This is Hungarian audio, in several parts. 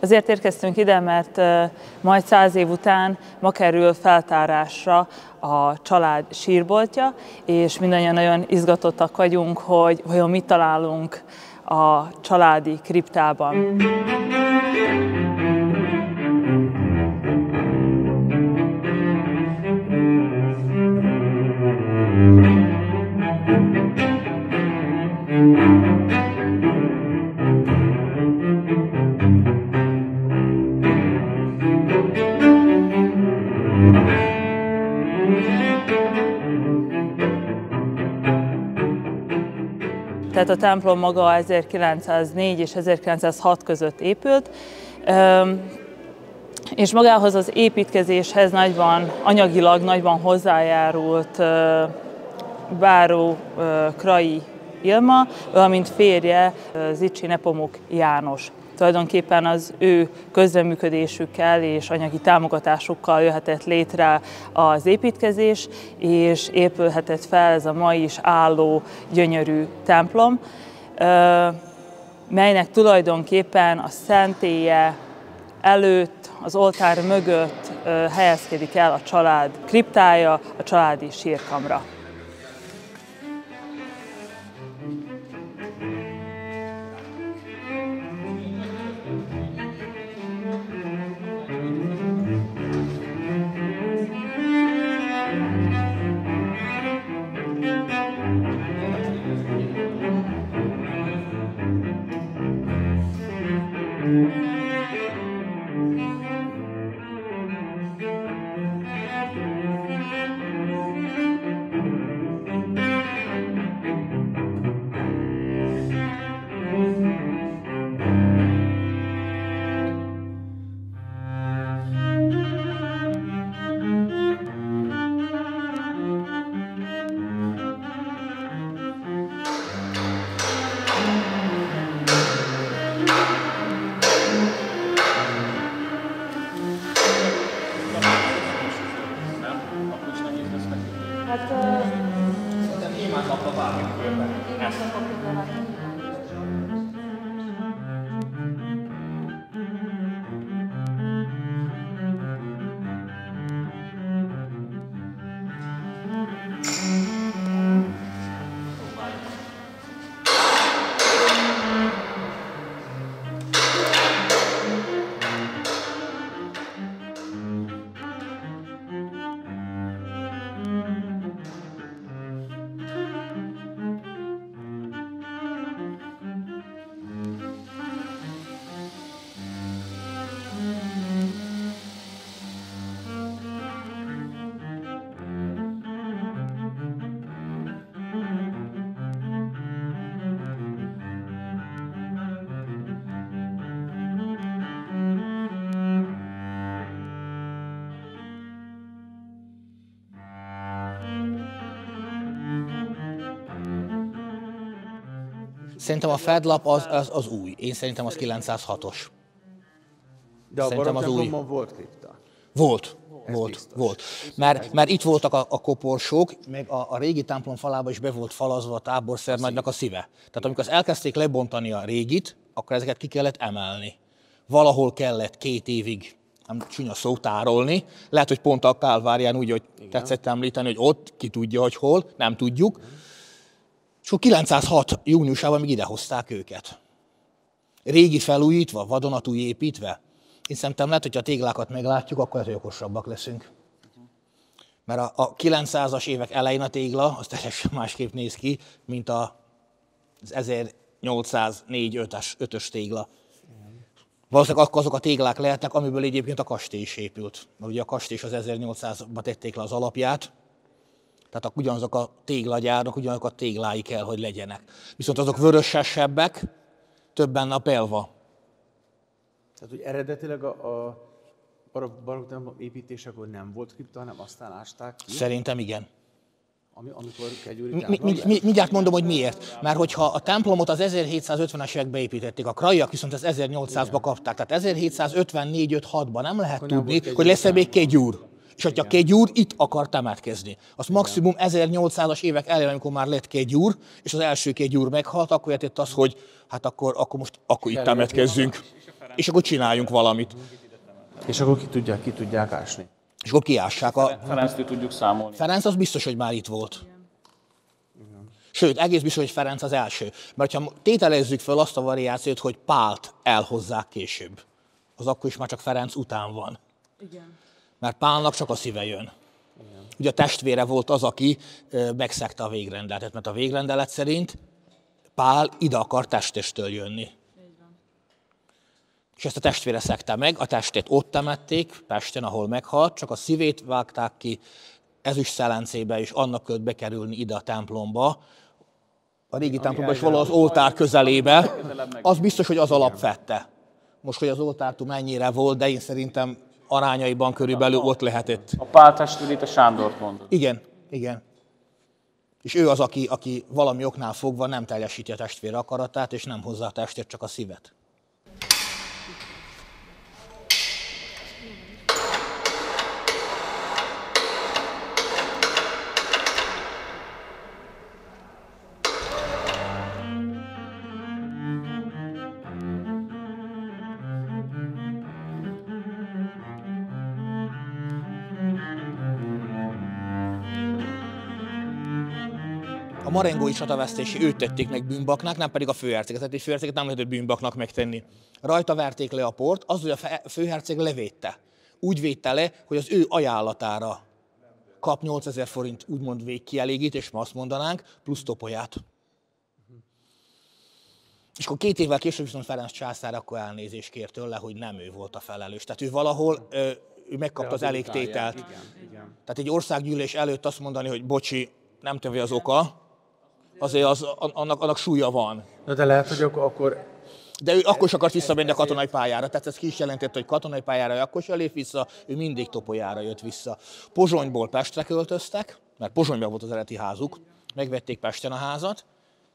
Azért érkeztünk ide, mert majd 100 év után ma kerül feltárásra a család sírboltja, és mindannyian nagyon izgatottak vagyunk, hogy vajon mit találunk a családi kriptában. Tehát a templom maga 1904 és 1906 között épült, és magához az építkezéshez anyagilag nagyban hozzájárult báró Krai Ilma, valamint férje Zichy Nepomuk János. Tulajdonképpen az ő közreműködésükkel és anyagi támogatásukkal jöhetett létre az építkezés, és épülhetett fel ez a ma is álló gyönyörű templom, melynek tulajdonképpen a szentélye előtt, az oltár mögött helyezkedik el a család kriptája, a családi sírkamra. Szerintem a fedlap az új. Én szerintem az 906-os. De a barokk templomban volt kripta? Volt. Mert itt voltak a koporsók, meg a régi templom falába is be volt falazva a táborszernagynak a szíve. Tehát amikor elkezdték lebontani a régit, akkor ezeket ki kellett emelni. Valahol kellett 2 évig, nem csúnya szó, tárolni. Lehet, hogy pont a Kálvárián úgy, hogy tetszett említeni, hogy ott, ki tudja, hogy hol, nem tudjuk. És akkor 906 júniusában még idehozták őket. Régi felújítva, vadonatúj építve. Én szerintem lehet, hogyha a téglákat meglátjuk, akkor lehet, hogy okosabbak leszünk. Mert a 900-as évek elején a tégla, az teljesen másképp néz ki, mint az 1804-5-ös tégla. Valószínűleg azok a téglák lehetnek, amiből egyébként a kastély is épült. Mert ugye a kastély is az 1800-ban tették le az alapját, tehát ugyanazok a téglagyárnak, ugyanazok a téglái kell, hogy legyenek. Viszont azok vörösesebbek, többen a pelva. Tehát, hogy eredetileg a barokk templom építésekor nem volt kripta, hanem aztán ásták ki? Szerintem igen. Amikor Kegyúri templom mindjárt mondom, hogy miért. Mert hogyha a templomot az 1750-es években építették, a kraiak viszont az 1800-ban kapták. Tehát 1754-5-6-ban nem lehet tudni, hogy lesz-e még kegyúr. És hogyha kegyúr itt akar temetkezni. Az maximum 1800-as évek elején, amikor már lett kegyúr, és az első kegyúr meghalt, akkor értett az, hogy hát akkor itt temetkezzünk. és akkor csináljunk valamit. És akkor ki tudják ásni. És akkor kiássák a... Ferenctől tudjuk számolni. Ferenc az biztos, hogy már itt volt. Sőt, egész biztos, hogy Ferenc az első. Mert ha tételezzük fel azt a variációt, hogy Pált elhozzák később, az akkor is már csak Ferenc után van. Igen. Mert Pálnak csak a szíve jön. Igen. Ugye a testvére volt az, aki megszegte a végrendeletet, mert a végrendelet szerint Pál ide akar testestől jönni. És ezt a testvére szegte meg, a testét ott temették, Pesten, ahol meghalt, csak a szívét vágták ki, ezüst szelencébe, és annak költ bekerülni ide a templomba. A régi templomba is valahol az oltár közelébe, az biztos, hogy az alapvette. Most, hogy az oltártól mennyire volt, de én szerintem arányaiban körülbelül ott lehetett. A Pál testvérét a Sándort mondod. Igen, igen. És ő az, aki valami oknál fogva nem teljesíti a testvér akaratát, és nem hozza a testét, csak a szívet. A marengói csatavesztési őt tették meg bűnbaknak, nem pedig a főherceget. Tehát egy főherceget nem lehetett bűnbaknak megtenni. Rajta verték le a port, az, hogy a főherceg levédte. Úgy védte le, hogy az ő ajánlatára kap 8000 forint úgymond végkielégítést, ma azt mondanánk, plusz topolyát. És akkor 2 évvel később viszont Ferenc császár akkor elnézést kért tőle, hogy nem ő volt a felelős. Tehát ő valahol ő megkapta az elégtételt. Igen. Tehát egy országgyűlés előtt azt mondani, hogy bocsi, nem te vagy az oka, azért annak súlya van. Na de lehet, hogy akkor... De ő akkor is akart visszamenni a katonai pályára, tehát ez ki is jelentette, hogy katonai pályára ő akkor sem lép vissza, ő mindig topolyára jött vissza. Pozsonyból Pestre költöztek, mert Pozsonyban volt az eredeti házuk, megvették Pesten a házat,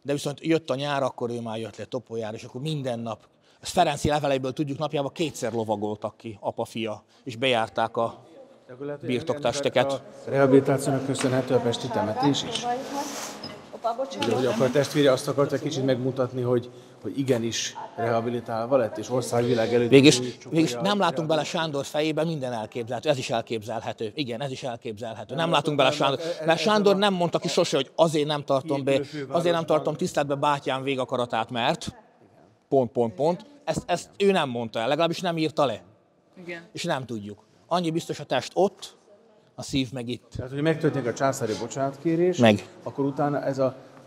de viszont jött a nyár, akkor ő már jött le topolyára, és akkor minden nap, ezt Ferenci leveleiből tudjuk, napjában 2-szer lovagoltak ki, apa-fia, és bejárták a birtoktesteket. A rehabilitációnak köszönhető a pesti temetés is? De hogy akkor a testvére azt akarta kicsit megmutatni, hogy igenis rehabilitálva lett, és országvilág előtt... Végülis nem látunk bele Sándor fejébe, minden elképzelhető, ez is elképzelhető. Igen, ez is elképzelhető. Nem látunk bele Sándor, mert Sándor nem mondta ki sose, hogy azért nem tartom tiszteletbe bátyám végakaratát, mert... Pont. Ezt ő nem mondta el, legalábbis nem írta le. Igen. És nem tudjuk. Annyi biztos, a test ott, a szív meg itt. Tehát, hogy megtörténik a császári bocsánatkérés, akkor utána ez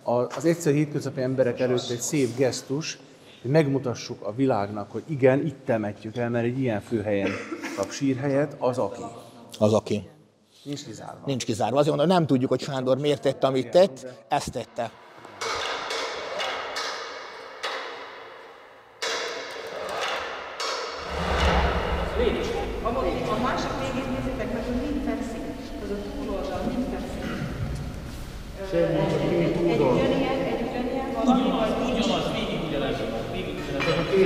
az egyszerű hétköznapi emberek előtt egy szép gesztus, hogy megmutassuk a világnak, hogy igen, itt temetjük el, mert egy ilyen főhelyen kap sírhelyet, az aki. Az aki. Nincs kizárva. Nincs kizárva. Azért mondom, nem tudjuk, hogy Sándor miért tette, amit tett, ezt tette. A másik végét nézzétek meg, hogy mind fekszik. Az a túloldal mind fekszik. Egy ugyanilyen, valami ugyanaz, végig ugyanaz.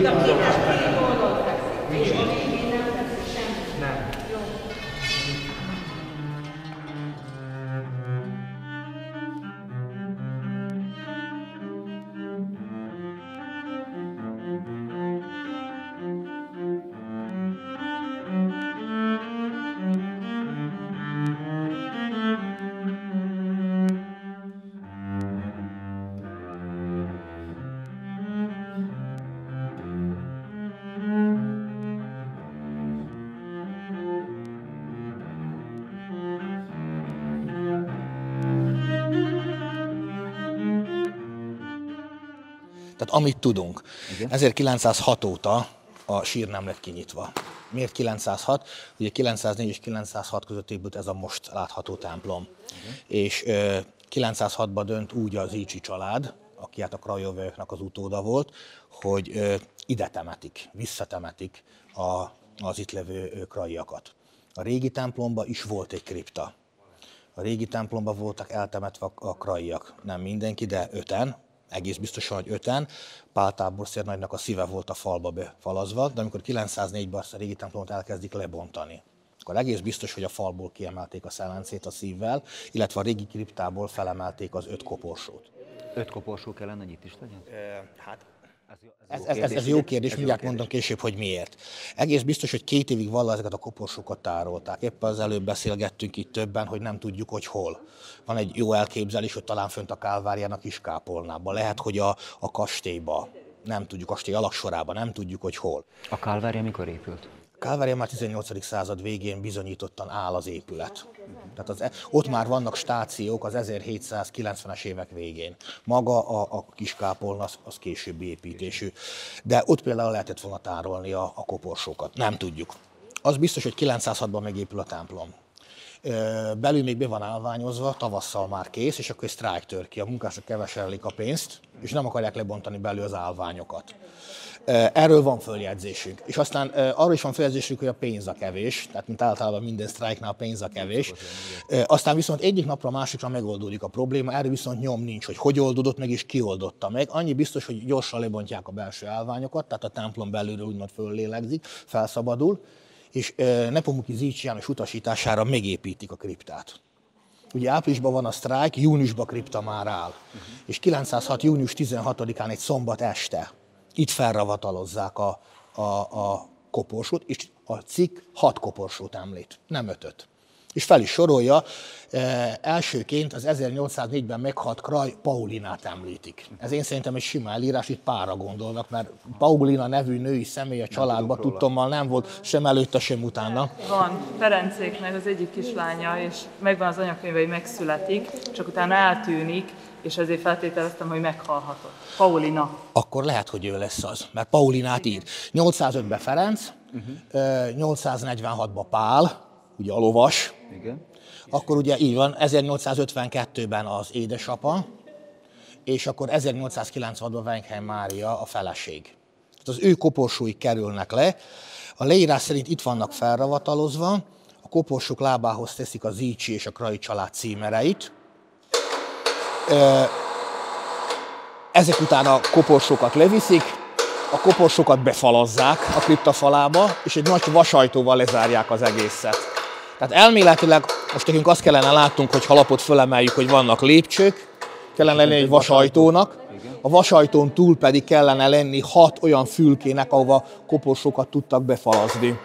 De a két oldal fekszik, és a végén nem fekszik semmi. Nem. Jó. Tehát amit tudunk. 1906 óta a sír nem lett kinyitva. Miért 906? Ugye 904 és 906 között épült ez a most látható templom. És 906-ban dönt úgy az Icsi család, aki hát a Krajovőknek az utóda volt, hogy ide temetik, visszatemetik az itt levő krajjakat. A régi templomban is volt egy kripta. A régi templomban voltak eltemetve a krajjak. Nem mindenki, de 5-en. Egész biztosan, hogy 5-en. Pál táborszérnagynak a szíve volt a falba befalazva, de amikor 904-ben azt a régi templomot elkezdik lebontani, akkor egész biztos, hogy a falból kiemelték a szelencét a szívvel, illetve a régi kriptából felemelték az 5 koporsót. 5 koporsó kellene, hogy itt is legyen? Hát Ez jó kérdés, mindjárt mondom később, hogy miért. Egész biztos, hogy 2 évig valahol ezeket a koporsokat tárolták. Éppen az előbb beszélgettünk itt többen, hogy nem tudjuk, hogy hol. Van egy jó elképzelés, hogy talán fönt a Kálvárián Kiskápolnában. Lehet, hogy a kastélyba, nem tudjuk, kastély alaksorában, nem tudjuk, hogy hol. A Kálvária mikor épült? Kálvárián már 18. század végén bizonyítottan áll az épület. Tehát ott már vannak stációk az 1790-es évek végén. Maga a Kiskápolna az későbbi építésű. De ott például lehetett volna tárolni a koporsókat. Nem tudjuk. Az biztos, hogy 906-ban megépül a templom. Belül még be van állványozva, tavasszal már kész, és akkor egy sztrájk tör ki. A munkások kevesellik a pénzt, és nem akarják lebontani belül az állványokat. Erről van följegyzésünk. És aztán arról is van följegyzésünk, hogy a pénz a kevés, tehát mint általában minden sztrájknál a pénz a kevés. Aztán viszont egyik napra a másikra megoldódik a probléma, erről viszont nyom nincs, hogy oldódott meg és ki oldotta meg. Annyi biztos, hogy gyorsan lebontják a belső állványokat, tehát a templom belülről úgymond föllélegzik, felszabadul, és Nepomuki Zichy János utasítására megépítik a kriptát. Ugye áprilisban van a sztrájk, júniusban a kripta már áll. És 906. június 16-án egy szombat este itt felravatalozzák a koporsót, és a cikk 6 koporsót említ, nem 5-öt. És fel is sorolja, elsőként az 1804-ben meghalt Kraj Paulinát említik. Ez én szerintem egy sima elírás, itt párra gondolnak, mert Paulina nevű női személy a családban tudtommal nem volt sem előtte, sem utána. Van Ferencéknek az egyik kislánya, és megvan az anyakönyve, hogy megszületik, csak utána eltűnik, és ezért feltételeztem, hogy meghalhatott. Paulina. Akkor lehet, hogy ő lesz az, mert Paulinát ír. 805-ben Ferenc, 846-ban Pál, ugye a lovas. Igen. Akkor ugye így van, 1852-ben az édesapa, és akkor 1896-ban Wenkheim Mária a feleség. Tehát az ő koporsói kerülnek le. A leírás szerint itt vannak felravatalozva, a koporsók lábához teszik a Zichy és a Krai család címereit. Ezek után a koporsókat leviszik, a koporsókat befalazzák a kripta falába, és egy nagy vasajtóval lezárják az egészet. Tehát elméletileg most nekünk azt kellene látnunk, hogy ha lapot fölemeljük, hogy vannak lépcsők, kellene lenni egy vasajtónak, a vasajtón túl pedig kellene lenni 6 olyan fülkének, ahova koporsókat tudtak befalazni.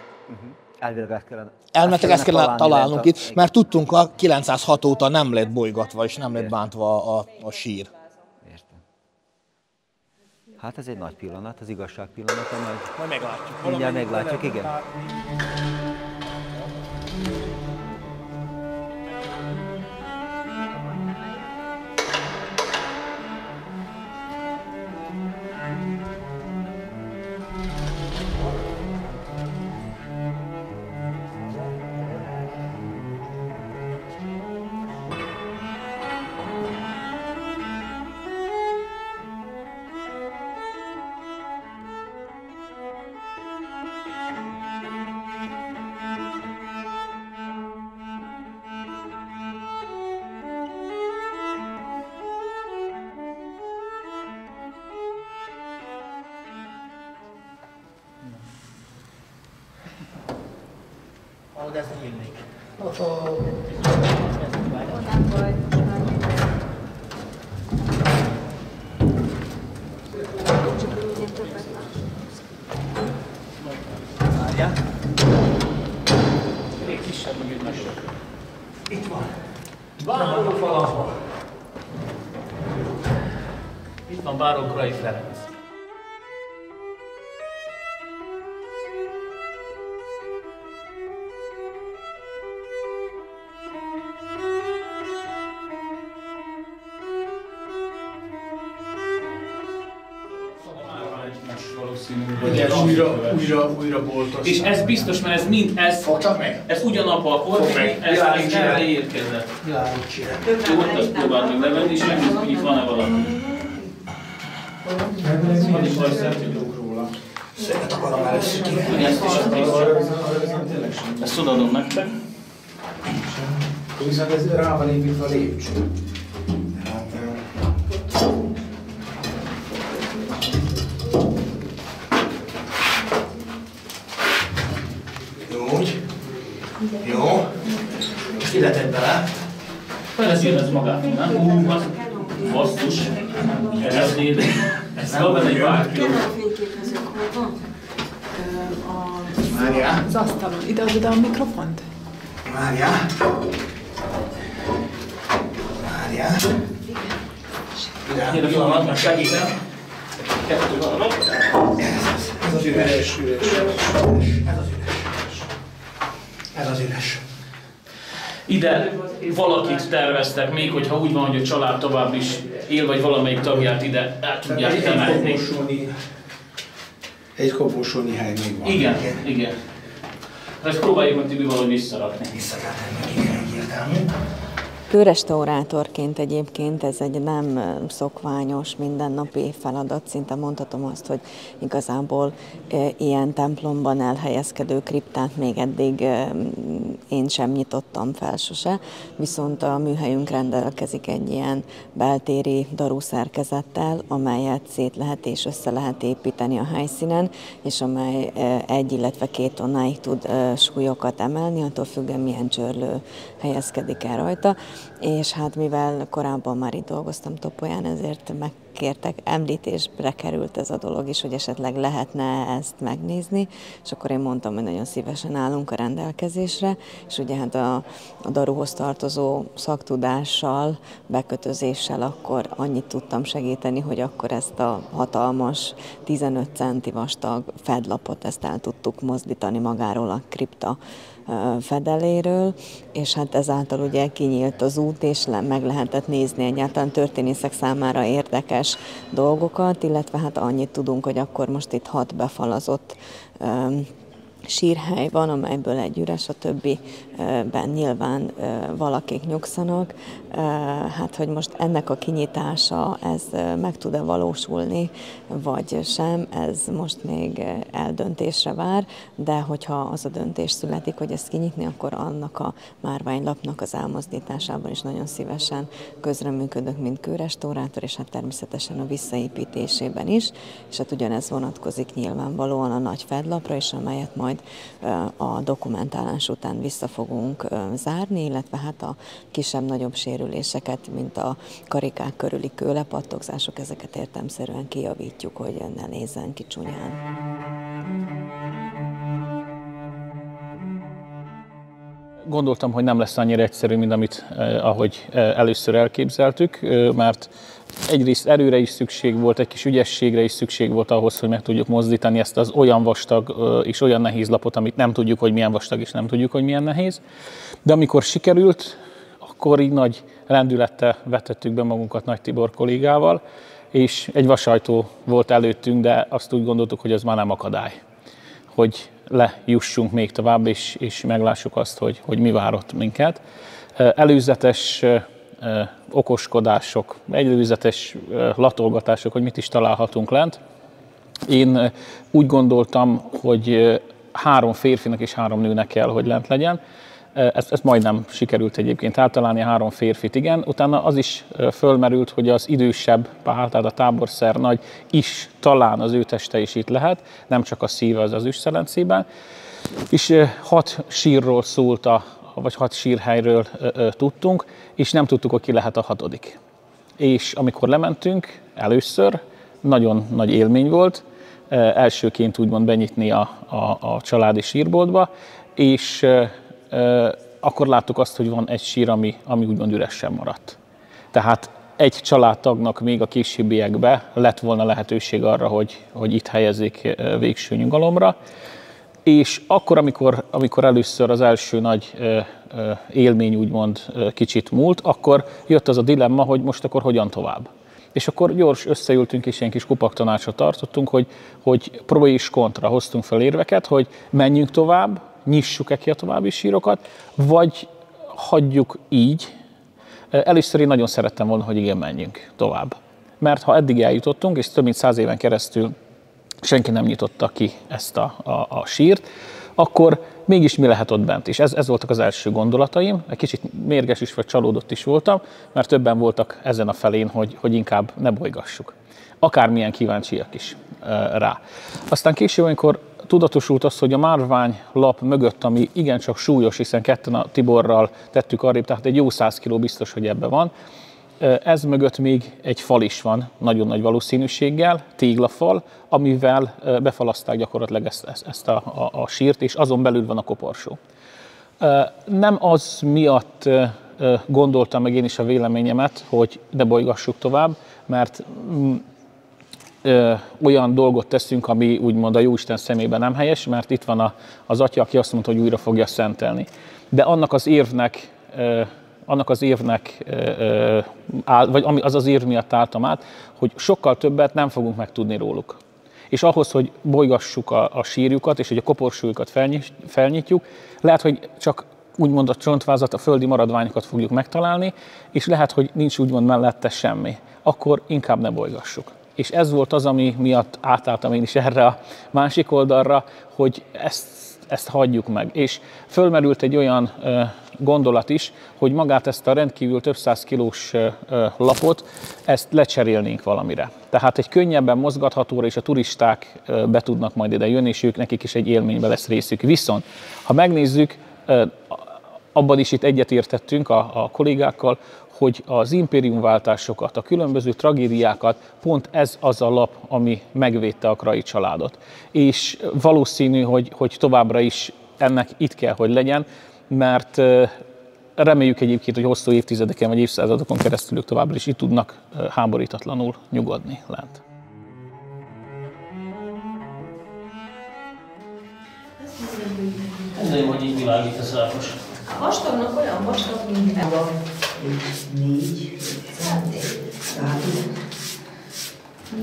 Elméletileg ezt kellene találnunk itt, mert tudtunk, a 906 óta nem lett bolygatva és nem lett bántva a sír. Értem. Hát ez egy nagy pillanat, az igazság pillanata, majd meglátjuk. Mindjárt meglátjuk, igen. Ahogy ez nyílnék. Várjál. Elég kisebb, meg egy nagyobb. Itt van. Báró falazva. Itt van Báró Krai Ferenc. Újra boltos. És ez biztos, mert ez mind, ez ugyanabban a kor, ez erre érkezett. Jó, ott azt próbáld meg levenni, és megnézzük, hogy itt van-e valami. Szépen akarom először ki. Ezt odaadom nektek. Viszont ez rá van építve a lépcső. Jó. Most ide tedd bele. Ez jön ez magától, nem? Az basszus. Ez Ez van benne egy bárki. A fényképezők hol van? Mária? Az asztalon. Ide adod a mikrofont? Mária? Mária? Ide pillanat, segítem. Kettő van. Ez az üres. Ez az üres. Ez az üres. Ide valakit terveztek, még hogyha úgy van, hogy a család tovább is él, vagy valamelyik tagját ide el tudják temetni. Egy koporsónyi hely még van. Igen, igen. Ezt próbáljuk meg Tibi valahogy visszarakni. Vissza kell tenni, igen, egyértelmű. Kőrestaurátorként egyébként ez egy nem szokványos, mindennapi feladat, szinte mondhatom azt, hogy igazából ilyen templomban elhelyezkedő kriptát még eddig én sem nyitottam fel sose, viszont a műhelyünk rendelkezik egy ilyen beltéri daruszerkezettel, amelyet szét lehet és össze lehet építeni a helyszínen, és amely 1, illetve 2 tonnáig tud súlyokat emelni, attól függően milyen csörlő helyezkedik el rajta. És hát mivel korábban már itt dolgoztam Topolyán, ezért megkértek, említésre került ez a dolog is, hogy esetleg lehetne ezt megnézni, és akkor én mondtam, hogy nagyon szívesen állunk a rendelkezésre, és ugye hát a daruhoz tartozó szaktudással, bekötözéssel akkor annyit tudtam segíteni, hogy akkor ezt a hatalmas 15 centi vastag fedlapot, ezt el tudtuk mozdítani magáról a kripta fedeléről, és hát ezáltal ugye kinyílt az út, és meg lehetett nézni egyáltalán történészek számára érdekes dolgokat, illetve hát annyit tudunk, hogy akkor most itt 6 befalazott sírhely van, amelyből egy üres, a többiben nyilván valakik nyugszanak. Hát, hogy most ennek a kinyitása, ez meg tud-e valósulni, vagy sem, ez most még eldöntésre vár, de hogyha az a döntés születik, hogy ezt kinyitni, akkor annak a márványlapnak az elmozdításában is nagyon szívesen közreműködök, mint kőrestaurátor, és hát természetesen a visszaépítésében is, és hát ugyanez vonatkozik nyilvánvalóan a nagy fedlapra is, amelyet majd a dokumentálás után vissza fogunk zárni, illetve hát a kisebb-nagyobb sérüléseket, mint a karikák körüli kőlepattogzások, ezeket értelemszerűen kijavítjuk, hogy ne nézzen ki csúnyán. Gondoltam, hogy nem lesz annyira egyszerű, mint amit ahogy először elképzeltük, mert egyrészt erőre is szükség volt, egy kis ügyességre is szükség volt ahhoz, hogy meg tudjuk mozdítani ezt az olyan vastag és olyan nehéz lapot, amit nem tudjuk, hogy milyen vastag, és nem tudjuk, hogy milyen nehéz. De amikor sikerült, akkor így nagy lendülettel vetettük be magunkat Nagy Tibor kollégával, és egy vasajtó volt előttünk, de azt úgy gondoltuk, hogy ez már nem akadály, hogy lejussunk még tovább, és meglássuk azt, hogy mi várott minket. Előzetes okoskodások, előzetes latolgatások, hogy mit is találhatunk lent. Én úgy gondoltam, hogy 3 férfinak és 3 nőnek kell, hogy lent legyen. Ezt majdnem sikerült egyébként eltalálni, 3 férfit, igen. Utána az is fölmerült, hogy az idősebb Pál, tehát a táborszer nagy is, talán az ő teste is itt lehet, nem csak a szíve az üssszelencében. És 6 sírról szólt, vagy 6 sírhelyről tudtunk, és nem tudtuk, hogy ki lehet a 6. És amikor lementünk először, nagyon nagy élmény volt, elsőként úgymond benyitni a családi sírboltba, és akkor láttuk azt, hogy van egy sír, ami úgymond üresen maradt. Tehát egy családtagnak még a későbbiekben lett volna lehetőség arra, hogy itt helyezzék végső nyugalomra. És akkor, amikor először az első nagy élmény úgymond kicsit múlt, akkor jött az a dilemma, hogy most akkor hogyan tovább. És akkor gyors összeültünk és ilyen kis kupaktanácsot tartottunk, hogy pro és kontra hoztunk fel érveket, hogy menjünk tovább, nyissuk-e ki a további sírokat, vagy hagyjuk így. Először én nagyon szerettem volna, hogy igen, menjünk tovább. Mert ha eddig eljutottunk, és több mint 100 éven keresztül senki nem nyitotta ki ezt a sírt, akkor mégis mi lehet ott bent is. Ez voltak az első gondolataim. Egy kicsit mérges is vagy csalódott is voltam, mert többen voltak ezen a felén, hogy inkább ne bolygassuk. Akármilyen kíváncsiak is rá. Aztán később, amikor tudatosult az, hogy a márványlap mögött, ami igencsak súlyos, hiszen ketten a Tiborral tettük arrébb, tehát egy jó 100 kiló biztos, hogy ebben van, Ez mögött még egy fal is van, nagyon nagy valószínűséggel, téglafal, amivel befalaszták gyakorlatilag ezt a sírt, és azon belül van a koporsó. Nem az miatt gondoltam meg én is a véleményemet, hogy ne bolygassuk tovább, mert olyan dolgot teszünk, ami úgymond a Jóisten szemében nem helyes, mert itt van az atya, aki azt mondta, hogy újra fogja szentelni. De annak az évnek, vagy az az érv miatt álltam át, hogy sokkal többet nem fogunk megtudni róluk. És ahhoz, hogy bolygassuk a sírjukat, és hogy a koporsójukat felnyitjuk, lehet, hogy csak úgymond a csontvázat, a földi maradványokat fogjuk megtalálni, és lehet, hogy nincs úgymond mellette semmi. Akkor inkább ne bolygassuk. És ez volt az, ami miatt átálltam én is erre a másik oldalra, hogy ezt hagyjuk meg. És fölmerült egy olyan gondolat is, hogy magát ezt a rendkívül több száz kilós lapot, ezt lecserélnénk valamire. Tehát egy könnyebben mozgathatóra, és a turisták be tudnak majd ide jönni, és nekik is egy élménybe lesz részük. Viszont, ha megnézzük, abban is itt egyetértettünk a kollégákkal, hogy az impériumváltásokat, a különböző tragédiákat pont ez az a lap, ami megvédte a Krai családot. És valószínű, hogy továbbra is ennek itt kell, hogy legyen, mert reméljük egyébként, hogy hosszú évtizedeken vagy évszázadokon keresztül ők továbbra is itt tudnak háborítatlanul nyugodni lent. Ez hogy így világít a szárkos. A vastagnak olyan vastag, mint Eva. 4.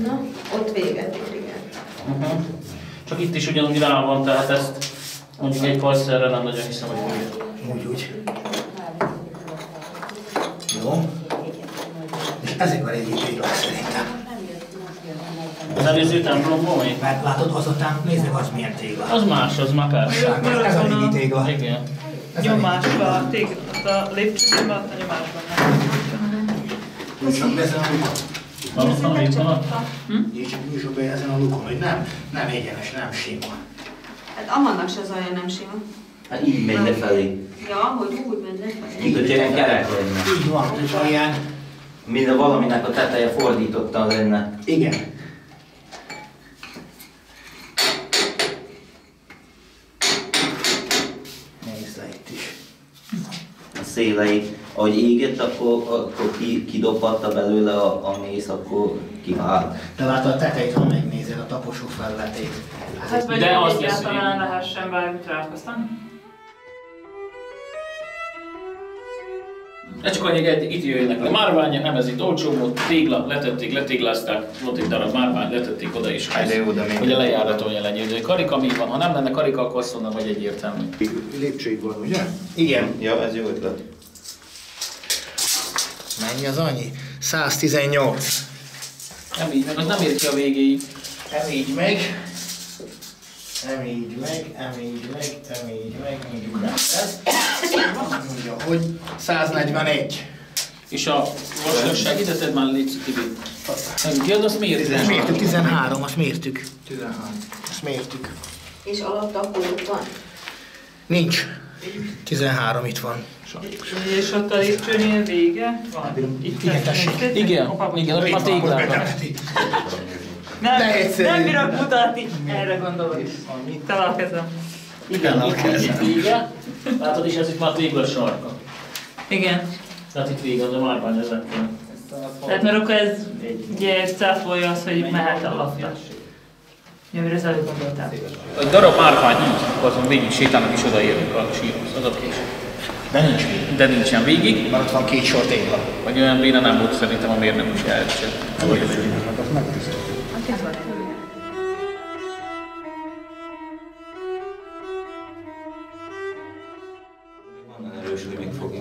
Na, ott véget ér, igen. Csak itt is ugyanúgy rá van, tehát ezt mondjuk egy karszerre nem nagyon hiszem, hogy fogja. Úgy. Jó. És ezek a régi téglák szerintem. Az előző templomból még? Mert látod, azután nézd meg, az milyen tégla. Az más, az már persze. Ez a régi tégla. Igen. Nyomásban, a lépcsőben a nyomásban nem. Csak be ezen a lukon. És csak be ezen a lukon, hogy nem egyenes, nem sima. Hát Amannak se az alja nem sima. Hát így megy lefelé. Ja, hogy úgy megy lefelé. Mint hogy ilyen kerek lenne. Így van, és olyan... Minden valaminek a teteje fordítottan lenne. Igen. Nézd le itt is. A szélei, ahogy égett, akkor kidobhatta belőle a mész, akkor kivált. De látod a tetejét, ha megnézed a taposó felületét. Hát vagy egyáltalán lehessen bármit rákoztani? Ez csak annyi, itt jöjjenek le márvány, nem ez itt olcsó volt, tégla, letették, letéglázták, volt egy darab márvány, letették oda is, hogy a lejáraton legyen. De karika mi van? Ha nem lenne karika, akkor azt mondom, hogy egyértelmű. Lépcsőig van, ugye? Igen. Ja, ez jó ötlet. Mennyi az annyi? 118. Nem így meg, az nem ért ki a végéig. Emígy meg. Emígy meg, mondjuk rá ez. Mondja, hogy 141. És a vastagság ide tedd már légy Tibi. Megügyed, azt miért? Mértük 13, azt mértük. 13. Azt mértük. És alatta akkor ott van? Nincs. 13 itt van. És ott a lépcsőnél vége van? Igen, tessék. Igen, ott már téglában. Nem bírok mutatni, erre gondolok. Tele a kezem. Igen, itt vége. Látod is, ez itt már tégla sarka. Igen. Tehát itt vége, de márvány ezekkel. Tehát mert akkor ez ugye cáfolja az, hogy mehet a lafta. Amire az előbb gondoltál. A darab márvány így, azon végig sétálnak és odaérünk a sírhoz, az a késő. De nincs végig. De nincsen végig. Mert ott van 2 sor tégla. Vagy olyan béna nem volt szerintem a mérnök is elcsett. Erős, hogy megfogja.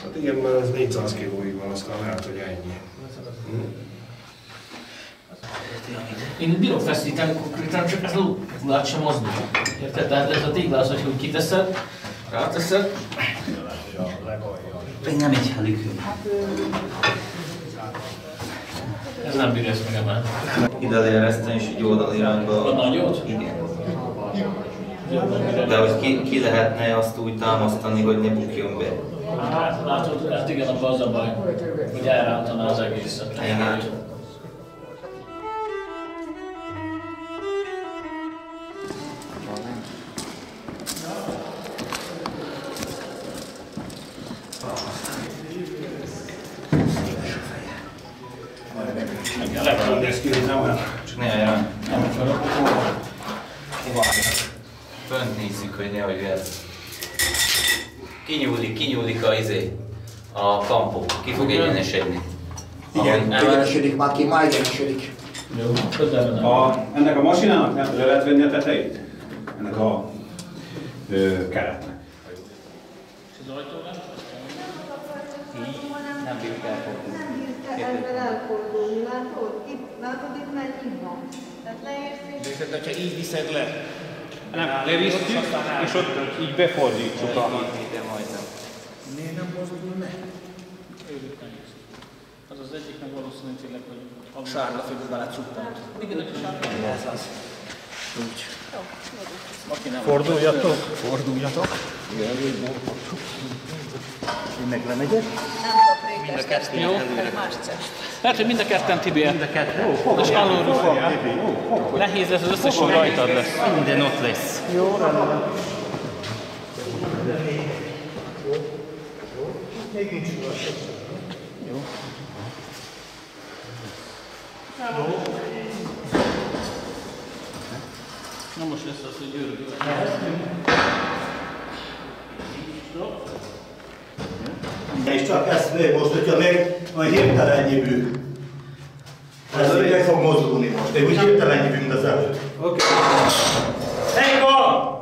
Hát igen, mert ez 400 kilóig van, aztán lehet, hogy ennyi. Én bírom feszíteni konkrétan, csak ez a lát sem mozdul. Érted? Tehát ez a tégla az, hogy kiteszed, ráteszed. Még nem egy helikő. Ez nem bírja ezt megemelni. Ide leereszteni és egy oldal irányba. A nagyot? Igen. De hogy ki lehetne azt úgy támasztani, hogy ne bukjon be? Hát látod, hát igen, abban az a baj, hogy elrántaná az egészet. Igen. Csak ne jön. Fönt nézzük, hogy nehogy ez. Kinyúlik a kampó. Ki fog egyenesedni. Igen, egyenesedik, már egyenesedik. Jó, ennek a masinának nem le lehet venni a tetejét? Ennek a keretnek. És az ajtó nem? Nem bírjuk elfordulni, látod, itt már így van. Tehát leérsz és... De ha így viszed le, nem, levisszük, és ott így befordítsuk a... Miért nem mozdul meg? Az az egyiknek valószínűleg, hogy... Sárga figura bele cuppantott. Igen, hogy sárga. Ez az. Úgy. Forduljatok. Forduljatok. Igen, én meg lemegyek. Mind a kettő. Jó. Más cest. Lehet, hogy mind a ketten, Tibi. Mind a kettő. És alulról. Nehéz lesz, az összes rajtad lesz. Minden ott lesz. Jó, rendben. Még nincs igazság. Jó. Na most lesz az, hogy győrök. És csak ezt most, hogyha meg a hirtelennyi bű. Ez meg fog mozdulni most. Én úgy hirtelennyi bű, mint az előtt. Oké. Megvan!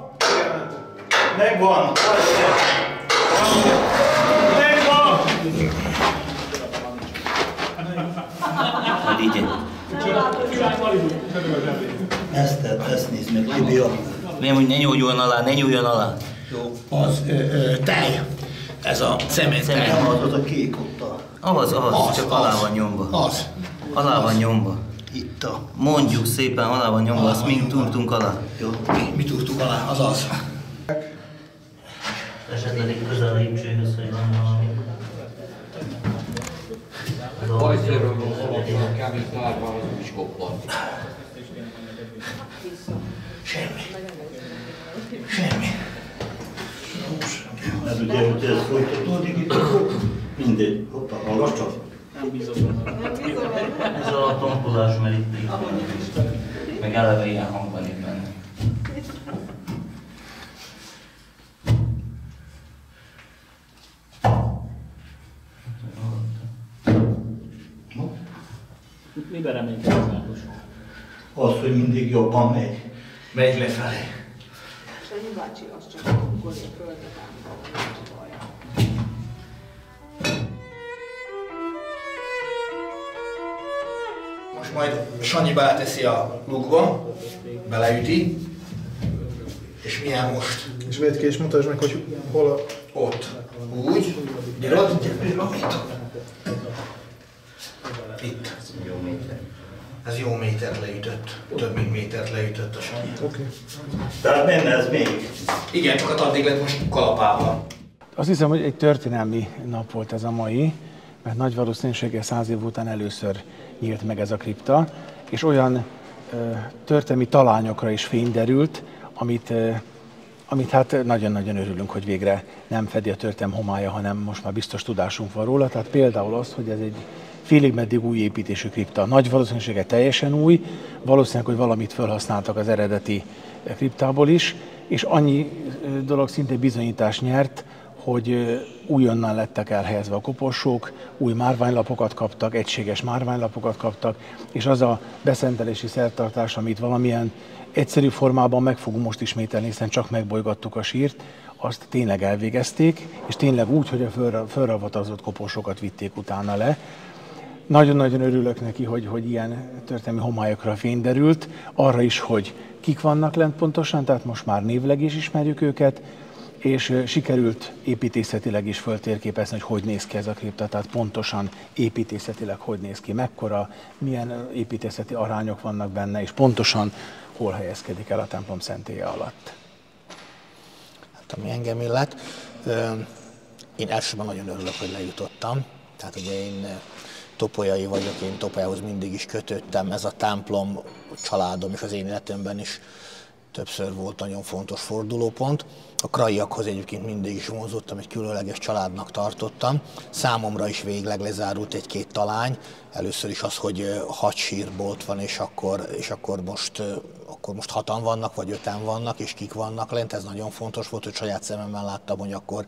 Megvan! Megvan! Majd így. Ezt nézd meg, Libia. Nem, hogy ne nyúljon alá. Jó. Az tej. Ez a cementtej. Az a kék ott. Az, csak alá van nyomva. Az. Alá van nyomva. Itt a... Mondjuk szépen, alá van nyomva, azt mind túrtunk alá. Jó. Mi túrtunk alá, az. Esetleg egy közel a lépcsőhöz, hogy van valami. Bajszörről a kemény tárban, az is koppan. Semmi. Ez ugye, hogy ez folytatódik itt, akkor mindegy. Hoppá, hallgass csak. Nem bízom benne. Ez a tompulás, mert itt meg eleve ilyen hang van itt benne. Miben reménykedik Ákos? Az, hogy mindig jobban megy. Megy lefelé. Sanyi bácsi, az csak akkor a földet állítani. Most majd Sanyi beleteszi a lukba, beleüti, és milyen most? És vedd ki és mutasd meg, hogy hol a... Ott. Úgy. Gyerod? Itt. Jó méter. Ez jó métert leütött. Több mint métert leütött a Sanyi. Oké. Tehát benne ez még. Igen, csak addig lett most kalapával. Azt hiszem, hogy egy történelmi nap volt ez a mai, mert nagy valószínűséggel 100 év után először nyílt meg ez a kripta, és olyan történelmi talányokra is fény derült, amit hát nagyon-nagyon örülünk, hogy végre nem fedi a történelem homálya, hanem most már biztos tudásunk van róla. Tehát például az, hogy ez egy félig meddig új építésű kripta. Nagy valószínűséggel teljesen új, valószínűleg, hogy valamit felhasználtak az eredeti kriptából is, és annyi dolog szinte bizonyítás nyert, hogy újonnan lettek elhelyezve a koporsók, új márványlapokat kaptak, egységes márványlapokat kaptak, és az a beszentelési szertartás, amit valamilyen egyszerű formában meg fogunk most ismételni, hiszen csak megbolygattuk a sírt, azt tényleg elvégezték, és tényleg úgy, hogy a fölravatozott koporsókat vitték utána le. Nagyon-nagyon örülök neki, hogy ilyen történelmi homályokra fény derült, arra is, hogy kik vannak lent pontosan, tehát most már névleg is ismerjük őket, és sikerült építészetileg is föltérképezni, hogy néz ki ez a kripta, tehát pontosan építészetileg hogy néz ki, mekkora, milyen építészeti arányok vannak benne, és pontosan hol helyezkedik el a templom szentélye alatt. ami engem illet. Én elsőben nagyon örülök, hogy lejutottam. Tehát ugye én topolyai vagyok, én Topolyához mindig is kötődtem. Ez a templom családom és az én életemben is többször volt nagyon fontos fordulópont. A kraiakhoz egyébként mindig is vonzottam, egy különleges családnak tartottam. Számomra is végleg lezárult egy-két talány. Először is az, hogy 6 sírbolt van, és akkor most 6-an vannak, vagy 5-en vannak, és kik vannak lent. Ez nagyon fontos volt, hogy saját szememmel láttam, hogy akkor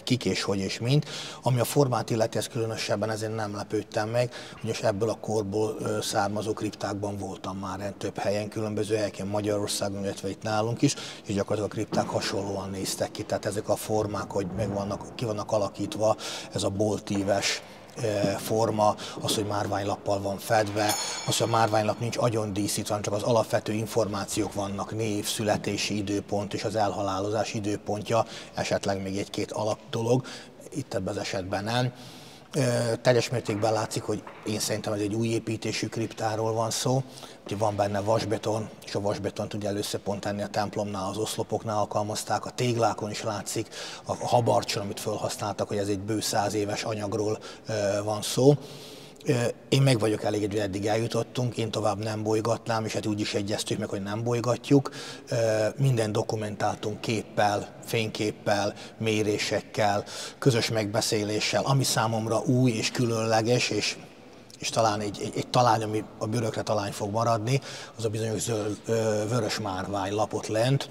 kik és hogy és mint. Ami a formát illeti, ez különösebben ezért nem lepődtem meg, ugyanis ebből a korból származó kriptákban voltam már több helyen, különböző helyeken Magyarországon, illetve itt nálunk is, és gyakorlatilag a kripták hasonlóan néztek ki. Tehát ezek a formák, hogy ki vannak alakítva, ez a boltíves forma, az, hogy márványlappal van fedve, az, hogy a márványlap nincs agyon díszítve, hanem csak az alapvető információk vannak, név, születési időpont és az elhalálozás időpontja, esetleg még egy-két alapdolog, itt ebben az esetben nem. Teljes mértékben látszik, hogy én szerintem ez egy új építésű kriptáról van szó, hogy van benne vasbeton, és a vasbetont ugye először pont ennél a templomnál, az oszlopoknál alkalmazták, a téglákon is látszik, a habarcson, amit felhasználtak, hogy ez egy bő 100 éves anyagról van szó. Én meg vagyok elégedve, hogy eddig eljutottunk, én tovább nem bolygatnám, és hát úgy is egyeztük meg, hogy nem bolygatjuk. Minden dokumentáltunk képpel, fényképpel, mérésekkel, közös megbeszéléssel, ami számomra új és különleges, és talán egy talány, ami a bőrökre talány fog maradni, az a bizonyos vörös márvány lapot lent,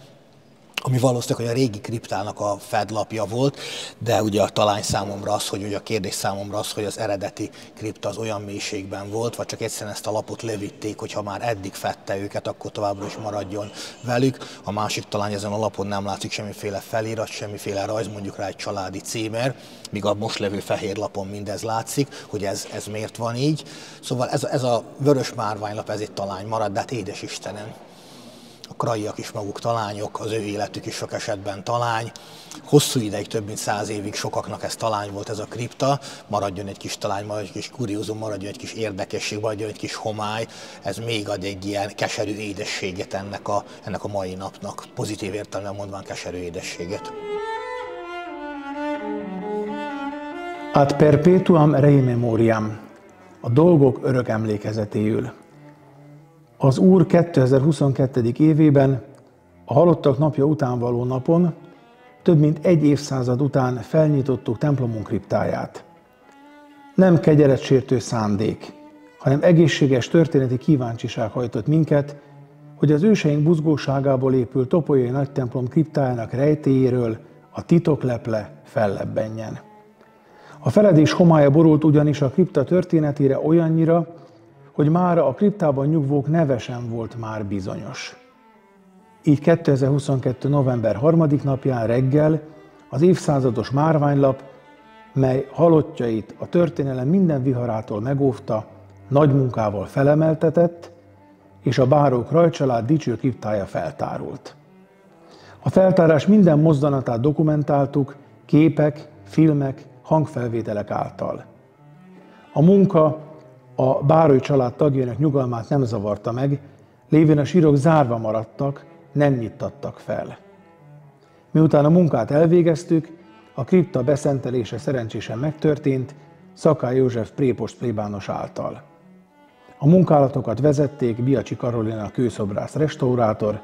ami valószínűleg, hogy a régi kriptának a fedlapja volt, de ugye a talány számomra az, hogy ugye a kérdés számomra az, hogy az eredeti kripta az olyan mélységben volt, vagy csak egyszerűen ezt a lapot levitték, hogyha már eddig fedte őket, akkor továbbra is maradjon velük. A másik talány, ezen a lapon nem látszik semmiféle felirat, semmiféle rajz, mondjuk rá egy családi címer, míg a most levő fehér lapon mindez látszik, hogy ez miért van így. Szóval ez a vörös márványlap, ez egy talány marad, de hát édes Istenem. A kraiak is maguk talányok, az ő életük is sok esetben talány. Hosszú ideig, több mint 100 évig sokaknak ez talány volt, ez a kripta. Maradjon egy kis talány, maradjon egy kis kuriózum, maradjon egy kis érdekesség, maradjon egy kis homály. Ez még ad egy ilyen keserű édességet ennek a mai napnak. Pozitív értelemben mondván keserű édességet. Ad perpetuam rei memoriam. A dolgok örök emlékezetéül. Az Úr 2022. évében, a halottak napja után való napon, több mint 1 évszázad után felnyitottuk templomunk kriptáját. Nem kegyeletsértő szándék, hanem egészséges történeti kíváncsiság hajtott minket, hogy az őseink buzgóságából épült topolyai nagytemplom kriptájának rejtélyéről a titokleple fellebbenjen. A feledés homálya borult ugyanis a kripta történetére olyannyira, hogy mára a kriptában nyugvók neve sem volt már bizonyos. Így 2022. november 3. napján reggel az évszázados márványlap, mely halottjait a történelem minden viharától megóvta, nagy munkával felemeltetett, és a báró Kraj család dicső kriptája feltárult. A feltárás minden mozdanatát dokumentáltuk képek, filmek, hangfelvételek által. A munka a Bároly család tagjainak nyugalmát nem zavarta meg, lévén a sírok zárva maradtak, nem nyittattak fel. Miután a munkát elvégeztük, a kripta beszentelése szerencsésen megtörtént Szakály József prépost plébános által. A munkálatokat vezették Biacsi Karolina kőszobrász restaurátor,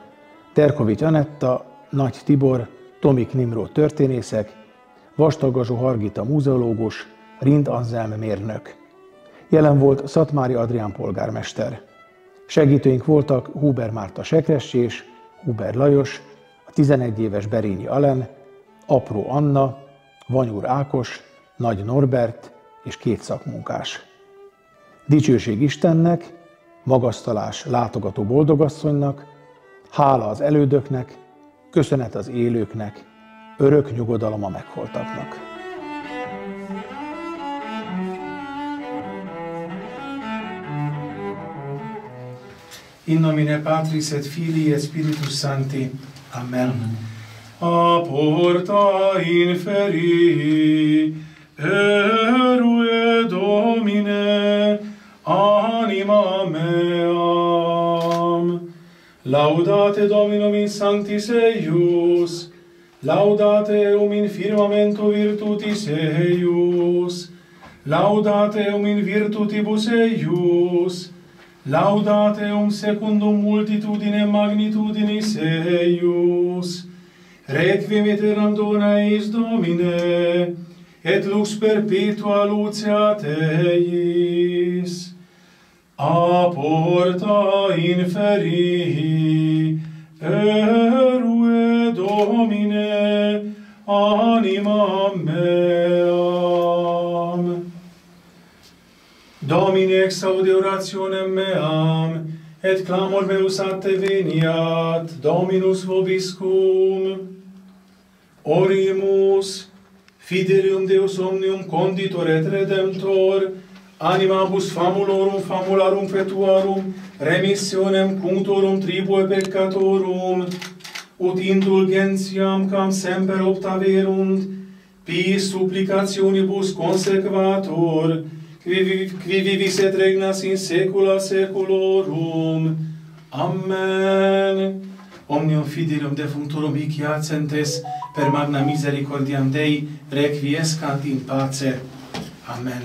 Terkovics Anetta, Nagy Tibor, Tomik Nimró történészek, Vastag-Gazsó Hargita múzeológus, Rind Anzelm mérnök. Jelen volt Szatmári Adrián polgármester. Segítőink voltak Huber Márta sekressés, Huber Lajos, a 11 éves Berényi Alen, Apró Anna, Vanyúr Ákos, Nagy Norbert és 2 szakmunkás. Dicsőség Istennek, magasztalás látogató boldogasszonynak, hála az elődöknek, köszönet az élőknek, örök nyugodalom a meghaltaknak. In nomine Patris et Filii et Spiritus Sancti. Amen. A porta inferi erue Domine anima meam. Laudate Dominum in sanctis eius, Laudate eum in firmamento virtutis eius, laudate eum in virtutibus eius, laudate eum secundum multitudine magnitudinis eius, requiem aeternam dona eis Domine, et lux perpetua luceat eis. A porta inferi, erue Domine, animam meam. Domine exaude orationem meam, et clamor meus ad te veniat, Dominus vobiscum. Orimus, fidelium Deus omnium conditor et redemptor, animabus famulorum famularum fetuarum, remissionem cunctorum tribue peccatorum, ut indulgentiam cam semper obtaverunt, pis supplicationibus consequator, qui vivis et regnas in saecula saeculorum. Amen. Omnium fidelium defunctorum hic iacentes, per magna misericordiam Dei, requiescant in pace. Amen.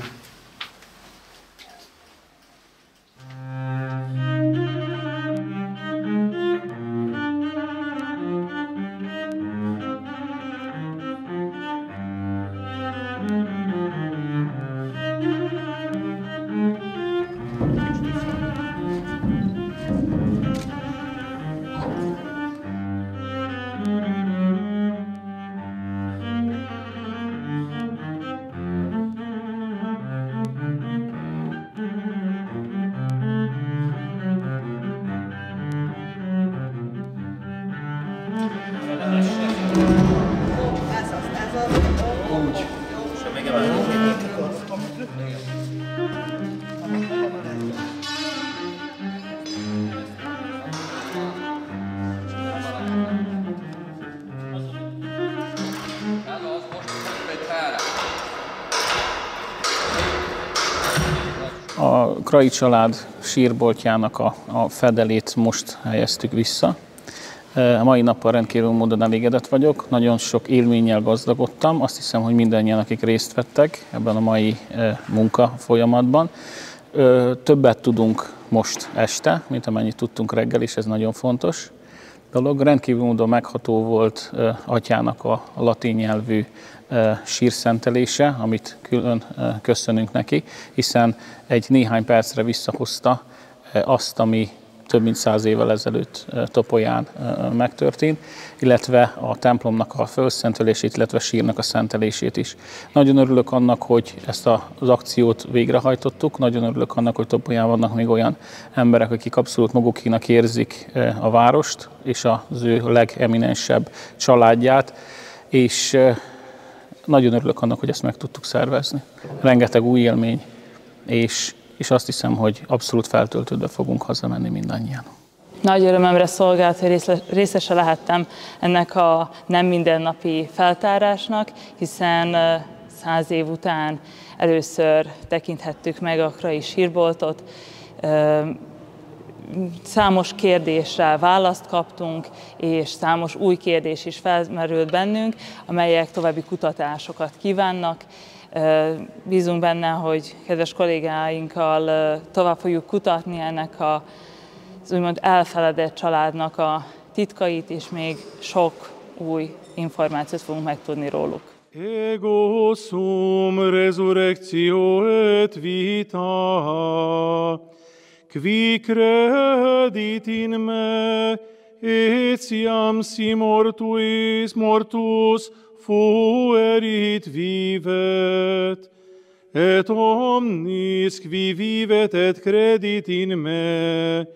A Krai család sírboltjának a fedelét most helyeztük vissza. A mai nappal rendkívül módon elégedett vagyok, nagyon sok élménnyel gazdagodtam, azt hiszem, hogy mindannyian, akik részt vettek ebben a mai munka folyamatban. Többet tudunk most este, mint amennyit tudtunk reggel, és ez nagyon fontos dolog. Rendkívül módon megható volt atyának a latin nyelvű sírszentelése, amit külön köszönünk neki, hiszen egy néhány percre visszahozta azt, ami több mint 100 évvel ezelőtt Topolyán megtörtént, illetve a templomnak a fölszentelését, illetve a sírnak a szentelését is. Nagyon örülök annak, hogy ezt az akciót végrehajtottuk, nagyon örülök annak, hogy Topolyán vannak még olyan emberek, akik abszolút magukénak érzik a várost, és az ő legeminensebb családját, és nagyon örülök annak, hogy ezt meg tudtuk szervezni. Rengeteg új élmény, és azt hiszem, hogy abszolút feltöltődve fogunk hazamenni mindannyian. Nagy örömömre szolgált, hogy részese lehettem ennek a nem mindennapi feltárásnak, hiszen 100 év után először tekinthettük meg a krai sírboltot. Számos kérdésre választ kaptunk, és számos új kérdés is felmerült bennünk, amelyek további kutatásokat kívánnak. Bízunk benne, hogy kedves kollégáinkkal tovább fogjuk kutatni ennek az úgymond elfeledett családnak a titkait, és még sok új információt fogunk megtudni róluk. Ego sum resurrectio et vita, qui credit in me, etiam si mortus fuerit vivet, et omnis qui vivet et credit in me,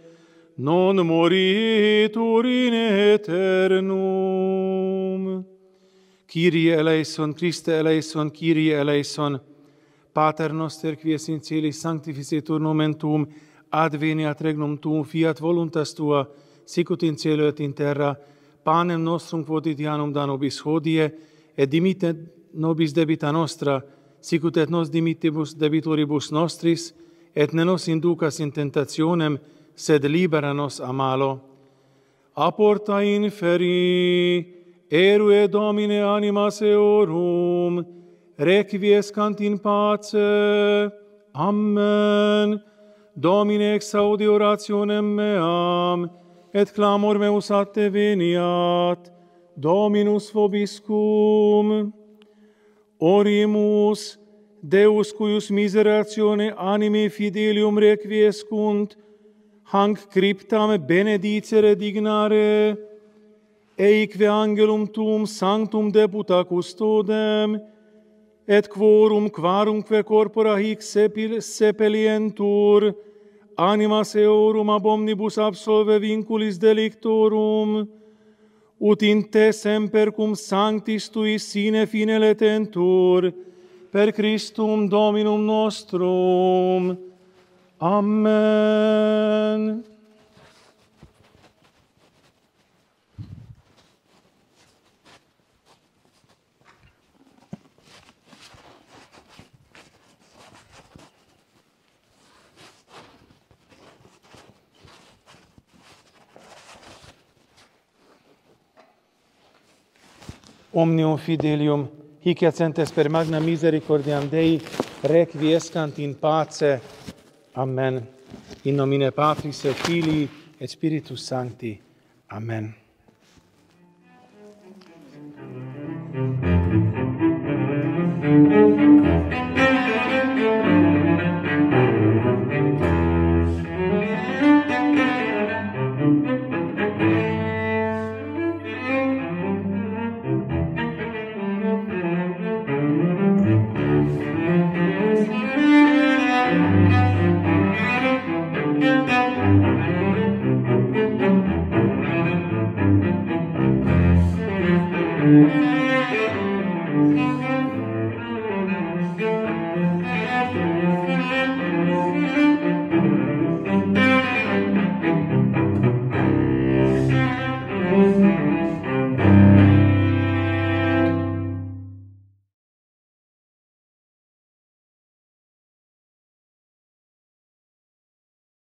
non moritur in aeternum. Kyrie eleison, Christe eleison, Kyrie eleison, Pater noster qui es in celis sanctificetur nomen tuum, adveniat regnum tuum, fiat voluntas tua, sicut in cielo et in terra, panem nostrum quotidianum da nobis hodie, et dimitte nobis debita nostra, sicut et nos dimittibus debitoribus nostris, et ne nos inducas in tentationem, sed libera nos a malo. A porta inferi, Erue Domine animas eorum, requiescant in pace. Amen. Domine exaudi orationem meam, et clamor meus ad te veniat. Dominus vobiscum. Orimus, Deus cuius miseratione animi fidelium requiescunt, hanc cryptam benedicere dignare, eique angelum tuum sanctum deputa custodem, et quorum quarumque corpora hic sepelientur, animas eorum ab omnibus absolve vinculis delictorum, ut in te semper cum sanctis tuis sine fine letentur, per Christum Dominum nostrum. Amen. Omnium fidelium, hic et centes per magna misericordiam Dei, requiescant in pace. Amen. In nomine Patris et Filii et Spiritus Sancti. Amen. Amen.